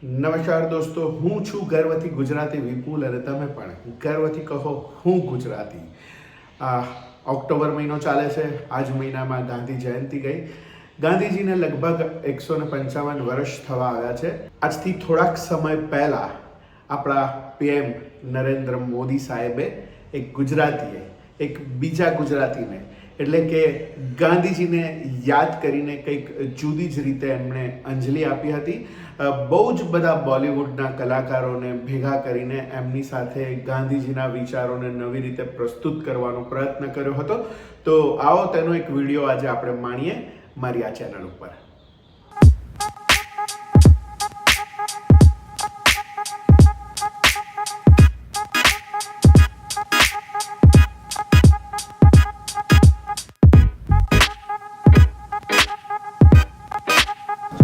નમસ્કાર દોસ્તો, હું છું ગર્વથી ગુજરાતી વિપુલ અને તમે પણ ગર્વથી કહો હું ગુજરાતી. ઓક્ટોબર મહિનો ચાલે છે. આજ મહિનામાં ગાંધી જયંતિ ગઈ. ગાંધીજીને લગભગ 155 વર્ષ થવા આવ્યા છે. આજથી થોડાક સમય પહેલાં આપણા પીએમ નરેન્દ્ર મોદી સાહેબે એક ગુજરાતીએ એક બીજા ગુજરાતીને એટલે કે ગાંધીજીને યાદ કરીને કંઈક જુદી જ રીતે એમણે અંજલિ આપી હતી. બહુ જ બધા બોલિવૂડના કલાકારોને ભેગા કરીને એમની સાથે ગાંધીજીના વિચારોને નવી રીતે પ્રસ્તુત કરવાનો પ્રયત્ન કર્યો હતો. તો આવો તેનો એક વિડીયો આજે આપણે માણીએ મારી આ ચેનલ ઉપર.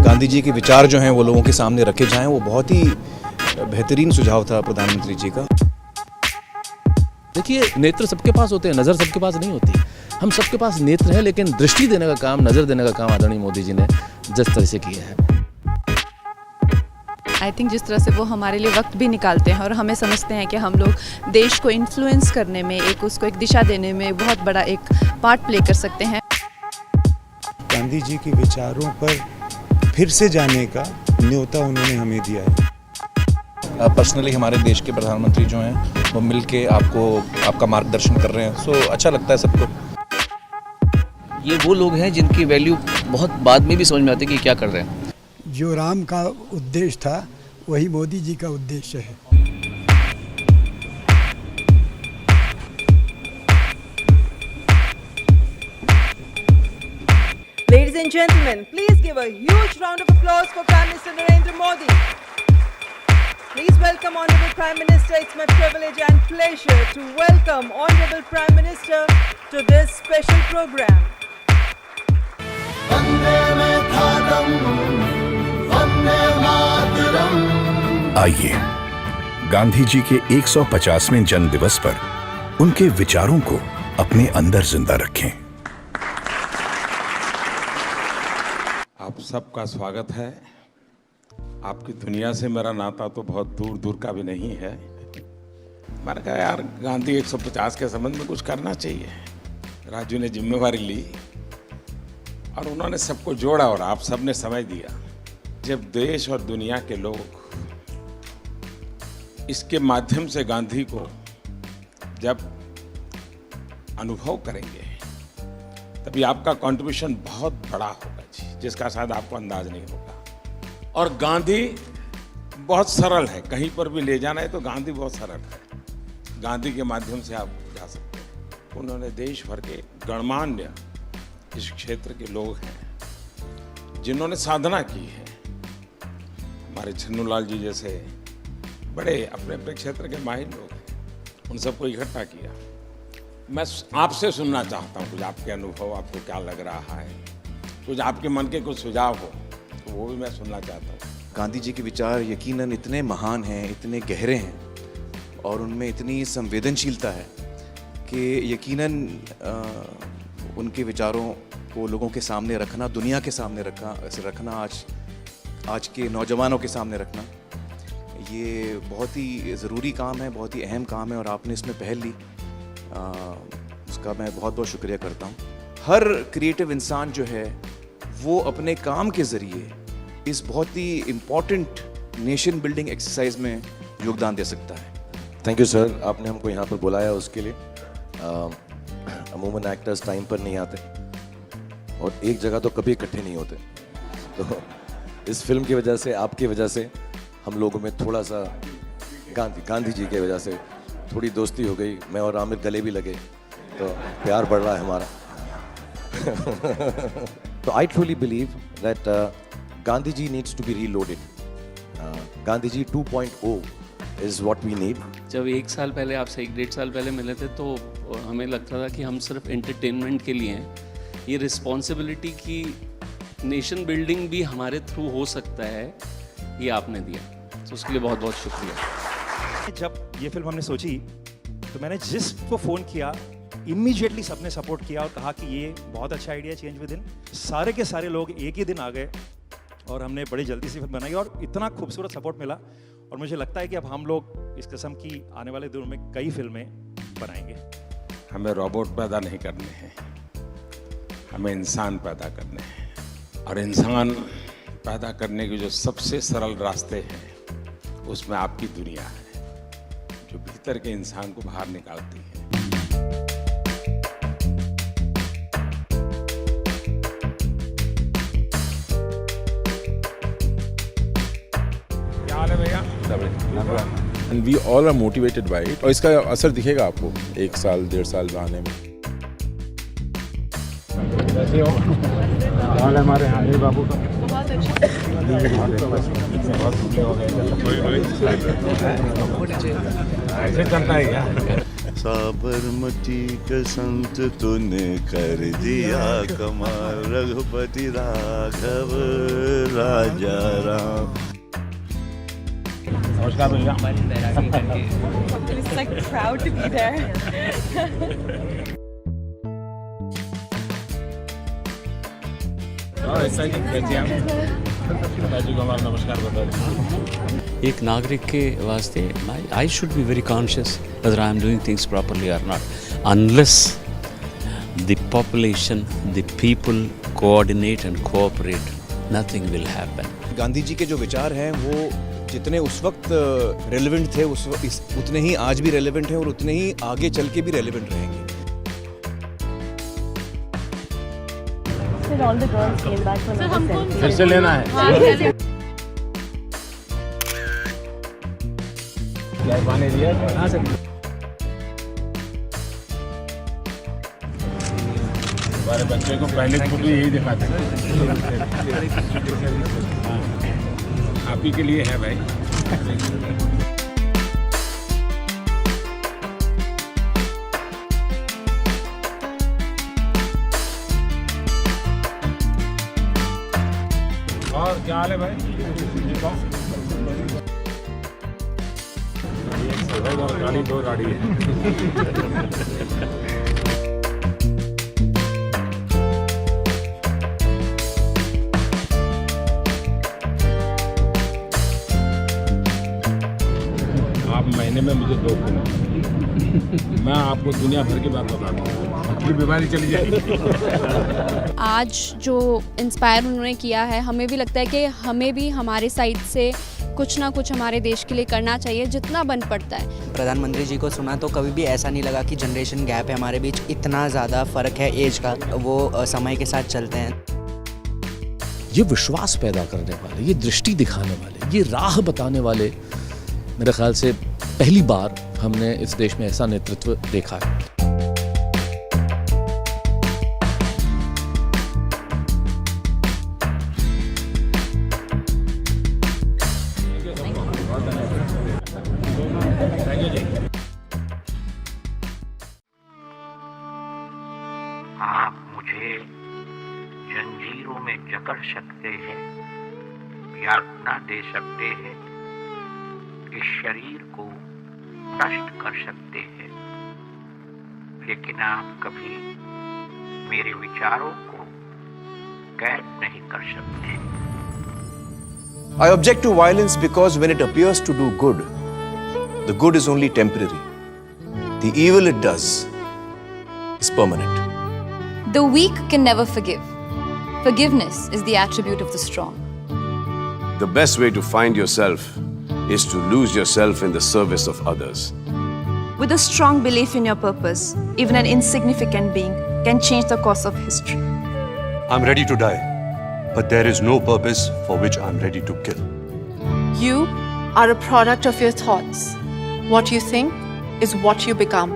गांधी जी के विचार जो हैं वो लोगों के सामने रखे जाएं, वो बहुत ही बेहतरीन सुझाव था प्रधानमंत्री जी का. देखिए, नेत्र सबके पास होते हैं, नज़र सबके पास नहीं होती. हम सबके पास नेत्र है, लेकिन दृष्टि देने का काम, नज़र देने का काम आदरणीय मोदी जी ने जिस तरह से किया है. आई थिंक जिस तरह से वो हमारे लिए वक्त भी निकालते हैं और हमें समझते हैं कि हम लोग देश को इन्फ्लुएंस करने में, उसको एक दिशा देने में बहुत बड़ा एक पार्ट प्ले कर सकते हैं. गांधी जी के विचारों पर फिर से जाने का न्योता उन्होंने हमें दिया है. पर्सनली हमारे देश के प्रधानमंत्री जो हैं वो मिल के आपका मार्गदर्शन कर रहे हैं, सो अच्छा लगता है सबको. ये वो लोग हैं जिनकी वैल्यू बहुत बाद में भी समझ में आती है कि क्या कर रहे हैं. जो राम का उद्देश्य था वही मोदी जी का उद्देश्य है. Ladies and gentlemen, please give a huge round of applause for Prime Minister Narendra Modi. Please welcome Honorable Prime Minister. It's my privilege and pleasure to welcome Honorable Prime Minister to this special program. आइए गांधी जी के 150वें जन्म दिवस पर उनके विचारों को अपने अंदर जिंदा रखें. आप सबका स्वागत है. आपकी दुनिया से मेरा नाता तो बहुत दूर दूर का भी नहीं है. मैंने कहा यार गांधी 150 के संबंध में कुछ करना चाहिए. राजू ने जिम्मेवारी ली और उन्होंने सबको जोड़ा और आप सबने समझ दिया. जब देश और दुनिया के लोग इसके माध्यम से गांधी को जब अनुभव करेंगे तभी आपका कंट्रीब्यूशन बहुत बड़ा होगा जी, जिसका शायद आपको अंदाज नहीं होगा. और गांधी बहुत सरल है, कहीं पर भी ले जाना है तो गांधी बहुत सरल है. गांधी के माध्यम से आप जा सकते हैं. उन्होंने देश भर के गणमान्य इस क्षेत्र के लोग हैं जिन्होंने साधना की है. हमारे छन्नूलाल जी जैसे बड़े अपने अपने क्षेत्र के माहिर लोग हैं, उन सबको इकट्ठा किया. मैं आपसे सुनना चाहता हूँ कुछ आपके अनुभव, आपको क्या लग रहा है, कुछ आपके मन के कुछ सुझाव हो तो वो भी मैं सुनना चाहता हूँ. गांधी जी के विचार यकीनन इतने महान हैं, इतने गहरे हैं और उनमें इतनी संवेदनशीलता है कि यकीनन उनके विचारों को लोगों के सामने रखना, दुनिया के सामने रखना, आज के नौजवानों के सामने रखना, ये बहुत ही ज़रूरी काम है, बहुत ही अहम काम है और आपने इसमें पहल ली. उसका मैं बहुत बहुत शुक्रिया करता हूँ. हर क्रिएटिव इंसान जो है वो अपने काम के ज़रिए इस बहुत ही इम्पॉर्टेंट नेशन बिल्डिंग एक्सरसाइज में योगदान दे सकता है. थैंक यू सर, आपने हमको यहाँ पर बुलाया उसके लिए. अमूमन एक्टर्स टाइम पर नहीं आते और एक जगह तो कभी इकट्ठे नहीं होते. तो इस फिल्म की वजह से, आपकी वजह से हम लोगों में थोड़ा सा गांधी जी की वजह से थोड़ी दोस्ती हो गई. मैं और आमिर गले भी लगे तो प्यार बढ़ रहा है हमारा. तो I truly believe that Gandhi ji needs to be reloaded. Gandhi ji 2.0 is what we need. जब 1 साल पहले आपसे 1-1.5 साल पहले मिले थे तो हमें लगता था कि हम सिर्फ एंटरटेनमेंट के लिए हैं. ये रिस्पॉन्सिबिलिटी की नेशन बिल्डिंग भी हमारे थ्रू हो सकता है, ये आपने दिया, तो उसके लिए बहुत बहुत शुक्रिया. जब ये फिल्म हमने सोची तो मैंने जिसको फ़ोन किया इमीडिएटली सबने सपोर्ट किया और कहा कि ये बहुत अच्छा आइडिया, चेंज विद इन. सारे के सारे लोग एक ही दिन आ गए और हमने बड़ी जल्दी से फिल्म बनाई और इतना खूबसूरत सपोर्ट मिला और मुझे लगता है कि अब हम लोग इस किस्म की आने वाले दिनों में कई फिल्में बनाएंगे। हमें रोबोट पैदा नहीं करने हैं, हमें इंसान पैदा करने हैं और इंसान पैदा करने के जो सबसे सरल रास्ते हैं उसमें आपकी दुनिया है जो भीतर के इंसान को बाहर निकालती है। क्या हाल है भैया? And we all are motivated by it. और इसका असर दिखेगा आपको 1 साल 1.5 साल आने में। कैसे हो? हाल है हमारे यहाँ बाबू का? बहुत अच्छा। ऐसे चलता है क्या? साबरमती का संत तूने कर दिया कमाल, रघुपति राघव राजा राम। नमस्कार भैया। It's like proud to be there. नमस्कार बताइए। एक नागरिक के वास्ते I should be very conscious whether I am doing things properly or not. Unless the population, the people coordinate and cooperate, nothing will happen. Gandhi ji के जो विचार हैं वो जितने उस वक्त रेलेवेंट थे उतने ही आज भी रेलेवेंट हैं और उतने ही आगे चल के भी रेलेवेंट रहेंगे। All the girls came back for another selfie. फिर से लेना है? क्या पानी दिया? हाँ सर। हमारे बच्चे को पहले फोटो यही दिखाते हैं। आप ही के लिए है भाई। और क्या हाल है भाई? गाड़ी 2 गाड़ी है। आप महीने में मुझे 2 फोन, मैं आपको दुनिया भर की बात बता दूँ, अपनी बीमारी चली जाएगी। आज जो इंस्पायर उन्होंने किया है, हमें भी लगता है कि हमें भी हमारे साइड से कुछ ना कुछ हमारे देश के लिए करना चाहिए जितना बन पड़ता है। प्रधानमंत्री जी को सुना तो कभी भी ऐसा नहीं लगा कि जनरेशन गैप है हमारे बीच, इतना ज़्यादा फ़र्क है एज का, वो समय के साथ चलते हैं। ये विश्वास पैदा करने वाले, ये दृष्टि दिखाने वाले, ये राह बताने वाले, मेरे ख्याल से पहली बार हमने इस देश में ऐसा नेतृत्व देखा है। आप मुझे जंजीरों में जकड़ सकते हैं, यातना दे सकते हैं, इस शरीर को नष्ट कर सकते हैं, लेकिन आप कभी मेरे विचारों को कैद नहीं कर सकते। I object to violence because when it appears to do good, the good is only temporary. The evil it does is permanent. The weak can never forgive. Forgiveness is the attribute of the strong. The best way to find yourself is to lose yourself in the service of others. With a strong belief in your purpose, even an insignificant being can change the course of history. I'm ready to die, but there is no purpose for which I'm ready to kill. You are a product of your thoughts. What you think is what you become.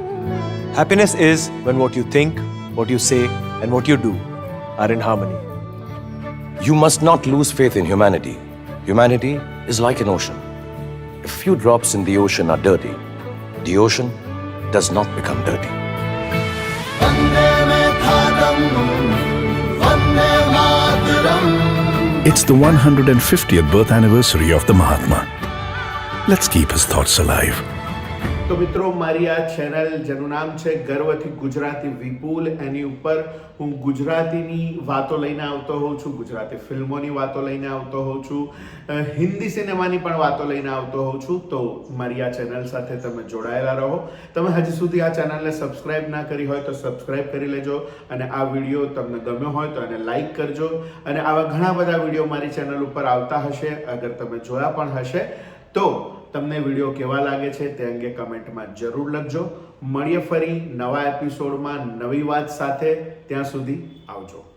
Happiness is when what you think, what you say, and what you do are in harmony. You must not lose faith in humanity. Humanity is like an ocean. If few drops in the ocean are dirty, the ocean does not become dirty. It's the 150th birth anniversary of the Mahatma. Let's keep his thoughts alive. તો મિત્રો, મારી આ channel જેનું નામ છે ગર્વથી ગુજરાતી વિપુલ, એની ઉપર હું ગુજરાતીની વાતો લઈને આવતો હોઉં છું, ગુજરાતી ફિલ્મોની વાતો લઈને આવતો હોઉં છું, હિન્દી સિનેમાની પણ વાતો લઈને આવતો હોઉં છું. તો મારી આ ચેનલ સાથે તમે જોડાયેલા રહો. તમે હજી સુધી આ ચેનલને સબસ્ક્રાઇબ ના કરી હોય તો સબસ્ક્રાઇબ કરી લેજો, અને આ વિડીયો તમને ગમ્યો હોય તો એને લાઈક કરજો. અને આવા ઘણા બધા વિડીયો મારી ચેનલ ઉપર આવતા હશે, અગર તમે જોયા પણ હશે તો તમને વિડીયો કેવા લાગે છે તે અંગે કમેન્ટમાં જરૂર લખજો. મળીએ ફરી નવા એપિસોડમાં નવી વાત સાથે. ત્યાં સુધી આવજો.